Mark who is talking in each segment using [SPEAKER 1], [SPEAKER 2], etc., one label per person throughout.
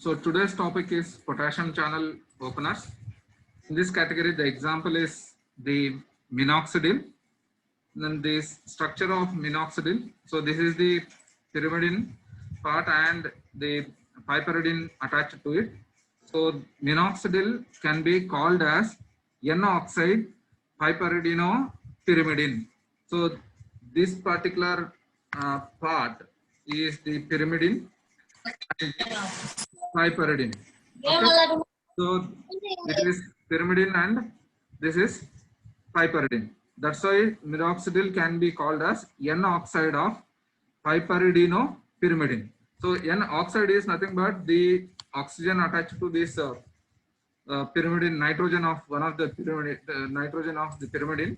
[SPEAKER 1] So today's topic is potassium channel openers. In this category, the example is the minoxidil. Then this structure of minoxidil. So this is the pyrimidine part and the piperidine attached to it. So minoxidil can be called as N-oxide piperidinopyrimidine. So this particular part is the pyrimidine and piperidine. Okay. So it is pyrimidine and this is piperidine. That's why minoxidil can be called as N-oxide of piperidinopyrimidine. So N-oxide is nothing but the oxygen attached to this pyrimidine, nitrogen of one of the pyrimidine, nitrogen of the pyrimidine,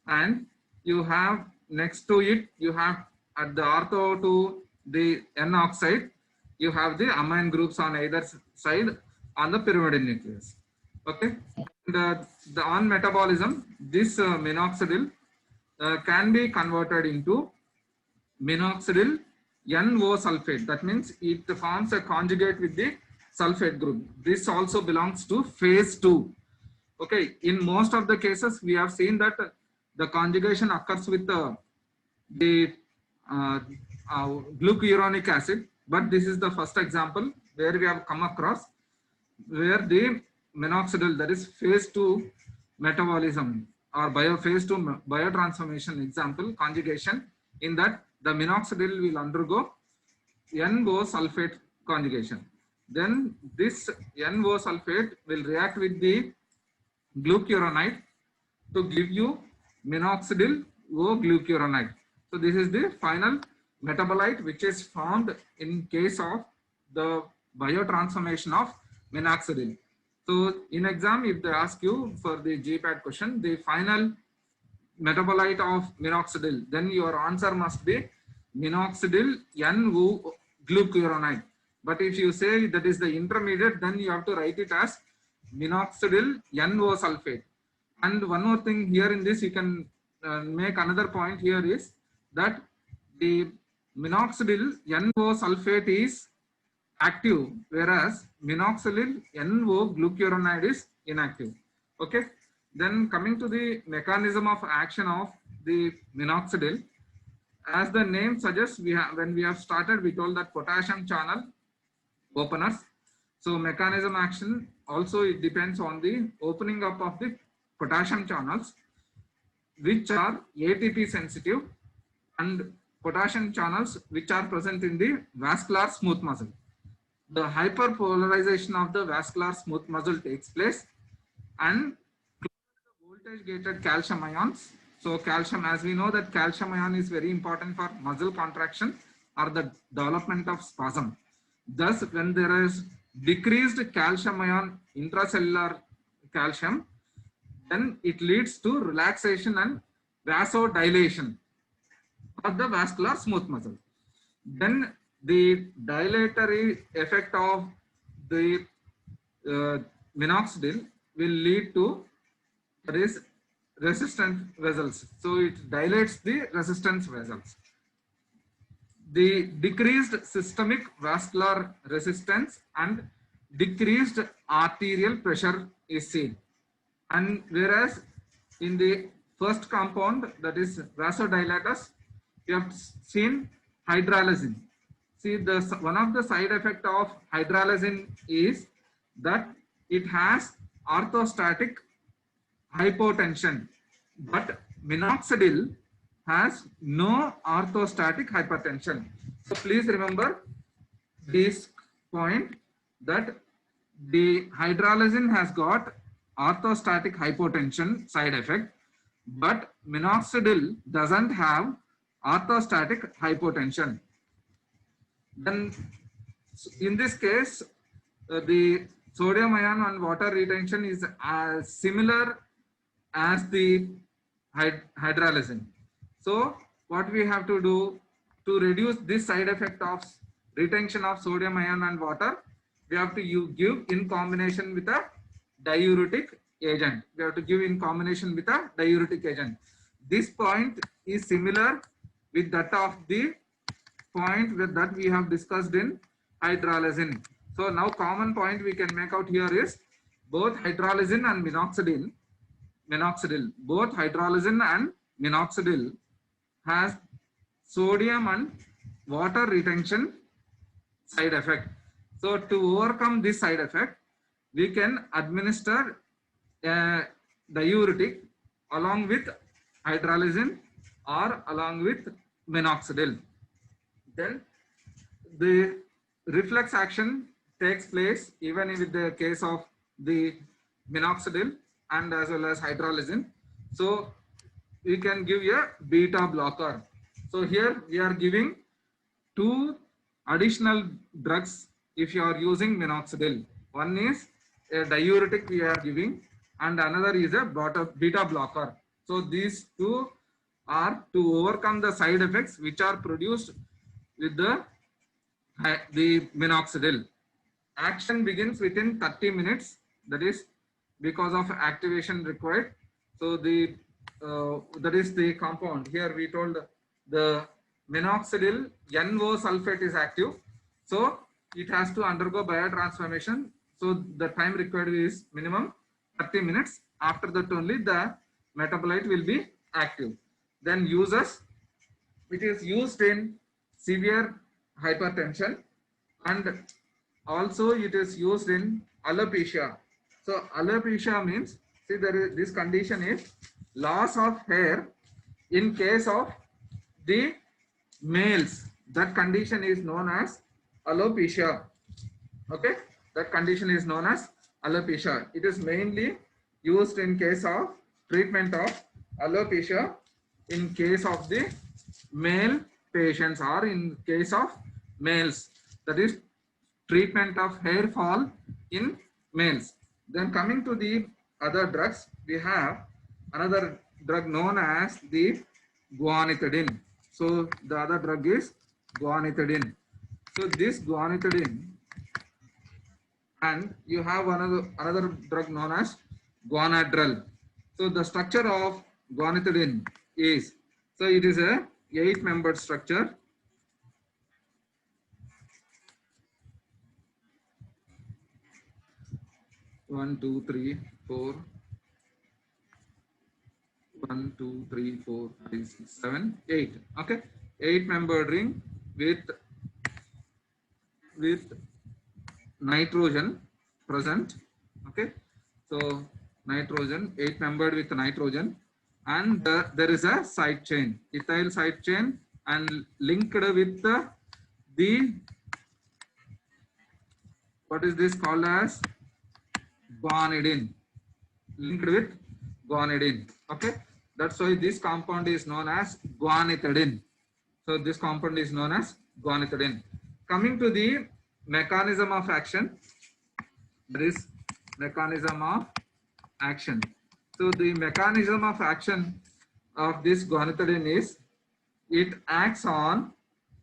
[SPEAKER 1] and you have next to it, you have at the ortho to the N-oxide, you have the amine groups on either side on the pyrimidine nucleus. Okay, and the on metabolism, this minoxidil can be converted into minoxidil NO sulfate. That means it forms a conjugate with the sulfate group. This also belongs to phase 2. Okay, in most of the cases, we have seen that the conjugation occurs with the glucuronic acid, but this is the first example where we have come across where the minoxidil, that is phase 2 metabolism or phase 2 biotransformation example conjugation, in that the minoxidil will undergo NO sulfate conjugation. Then this NO sulfate will react with the glucuronide to give you minoxidil O glucuronide. So this is the final metabolite which is formed in case of the biotransformation of minoxidil. So in exam, if they ask you for the GPAT question, the final metabolite of minoxidil, then your answer must be minoxidil NO glucuronide. But if you say that is the intermediate, then you have to write it as minoxidil NO sulfate. And one more thing here in this, you can make another point here is that the minoxidil NO sulfate is active, whereas minoxidil NO glucuronide is inactive. Okay. Then coming to the mechanism of action of the minoxidil, as the name suggests, when we have started, we told that potassium channel openers. So mechanism action also, it depends on the opening up of the potassium channels, which are ATP sensitive, and potassium channels which are present in the vascular smooth muscle. The hyperpolarization of the vascular smooth muscle takes place, and voltage gated calcium ions. So calcium, as we know that calcium ion is very important for muscle contraction or the development of spasm. Thus, when there is decreased calcium ion intracellular calcium, then it leads to relaxation and vasodilation of the vascular smooth muscle. Then the dilatory effect of the minoxidil will lead to resistant vessels. So it dilates the resistance vessels. The decreased systemic vascular resistance and decreased arterial pressure is seen. And whereas in the first compound, that is vasodilators, we have seen hydralazine. See, one of the side effect of hydralazine is that it has orthostatic hypotension, but minoxidil has no orthostatic hypertension. So please remember this point, that the hydralazine has got orthostatic hypotension side effect, but minoxidil doesn't have orthostatic hypotension. Then in this case, the sodium ion and water retention is similar as the hydralazine. So what we have to do to reduce this side effect of retention of sodium ion and water, we have to give in combination with a diuretic agent. We have to give in combination with a diuretic agent. This point is similar with that of the point that we have discussed in hydralazine. So now common point we can make out here is both hydralazine and minoxidil, both hydralazine and minoxidil has sodium and water retention side effect. So to overcome this side effect, we can administer a diuretic along with hydralazine or along with minoxidil. Then the reflex action takes place even in the case of the minoxidil and as well as hydralazine. So we can give a beta blocker. So here we are giving two additional drugs if you are using minoxidil. One is a diuretic we are giving and another is a beta blocker. So these two are to overcome the side effects which are produced with the minoxidil. Action begins within 30 minutes, that is because of activation required. So the that is the compound. Here we told the minoxidil NO sulfate is active, so it has to undergo biotransformation. So the time required is minimum 30 minutes. After that only the metabolite will be active. Then uses, it is used in severe hypertension and also it is used in alopecia. So alopecia means, see, there is this condition is loss of hair in case of the males. That condition is known as alopecia. Okay, that condition is known as alopecia. It is mainly used in case of treatment of alopecia in case of the male patients or in case of males, that is treatment of hair fall in males. Then coming to the other drugs, we have another drug known as the guanethidine. So the other drug is guanethidine. So this guanethidine, and you have another drug known as guanadrel. So the structure of guanethidine is, so it is a 8-membered structure. One, two, three, four. 1, 2, 3, 4, 5, 6, 7, 8. Okay, 8-membered ring with nitrogen present. Okay, so nitrogen, 8-membered with nitrogen, and there is a side chain, ethyl side chain, and linked with the what is this called as guanidine, linked with guanidine. Okay, that's why this compound is known as guanethidine. So this compound is known as guanethidine. Coming to the mechanism of action, there is mechanism of action. So the mechanism of action of this guanethidine is, it acts on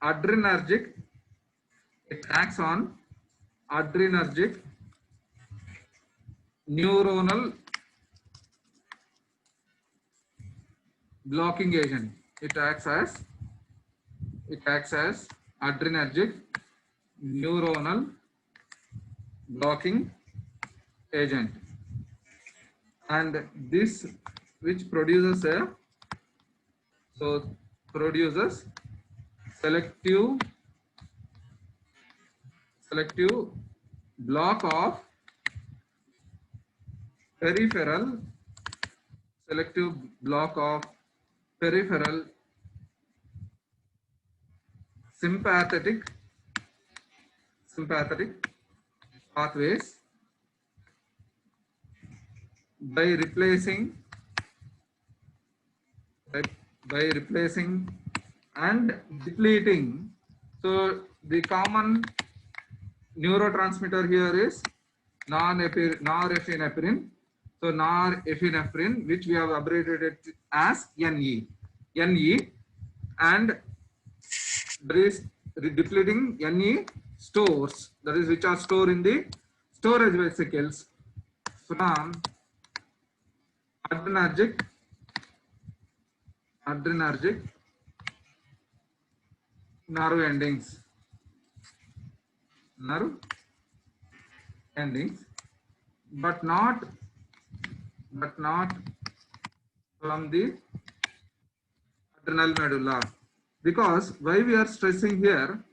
[SPEAKER 1] adrenergic, neuronal blocking agent. It acts as adrenergic neuronal blocking agent, and this which produces selective block of peripheral sympathetic pathways by replacing and depleting. So the common neurotransmitter here is norepinephrine. So norepinephrine, which we have abbreviated as NE, and there is depleting NE stores, that is which are stored in the storage vesicles from adrenergic nerve endings. endings, but not from the adrenal medulla. Because why we are stressing here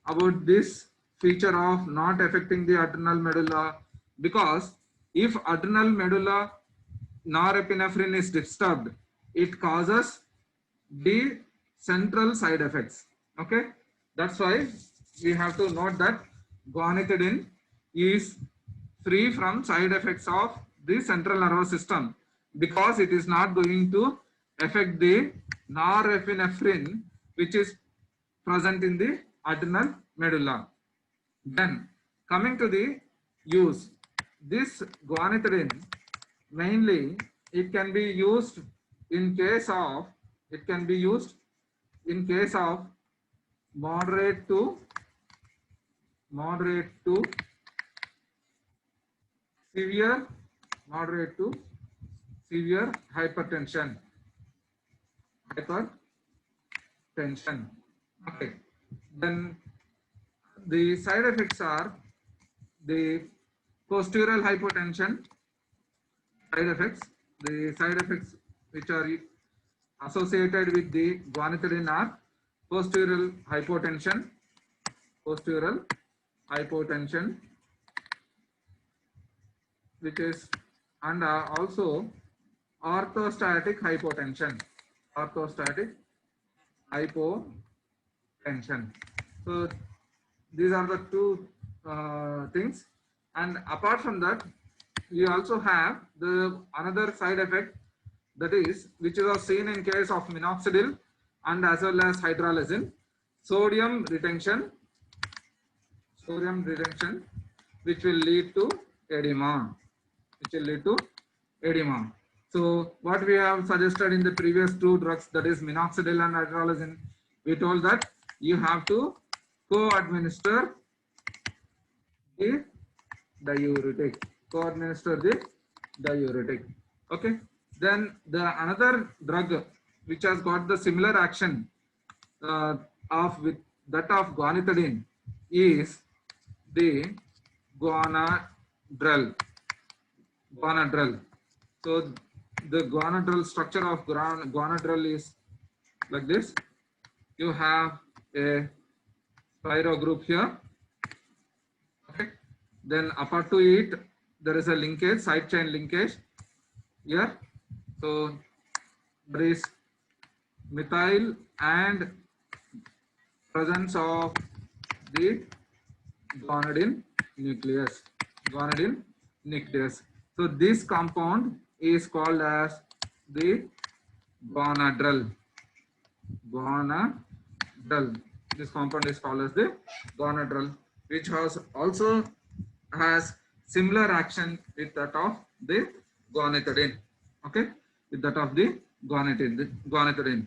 [SPEAKER 1] about this feature of not affecting the adrenal medulla? Because if adrenal medulla norepinephrine is disturbed, it causes the central side effects. Okay, that's why we have to note that guanethidine is free from side effects of the central nervous system, because it is not going to affect the norepinephrine which is present in the adrenal medulla. Then coming to the use, this guanethidine mainly it can be used in case of moderate to severe moderate to severe hypertension. Okay. Then the side effects are the postural hypotension side effects. The side effects which are associated with the guanethidine are postural hypotension, which is, and also orthostatic hypotension. So these are the two things, and apart from that, we also have the another side effect, that is which is seen in case of minoxidil and as well as hydralazine, sodium retention, which will lead to edema. So what we have suggested in the previous two drugs, that is minoxidil and hydralazine, we told that you have to co-administer the diuretic. Okay. Then the another drug which has got the similar action of with that of guanethidine is the guanadrel. So the guanadrel structure of guanadrel is like this. You have a pyro group here. Okay. Then apart to it, there is a linkage, side chain linkage here. So there is methyl and presence of the guanidine nucleus. So this compound is called as the guanadrel. This compound is called as the guanadrel, which also has similar action with that of the guanethidine. Okay, with that of the guanethidine.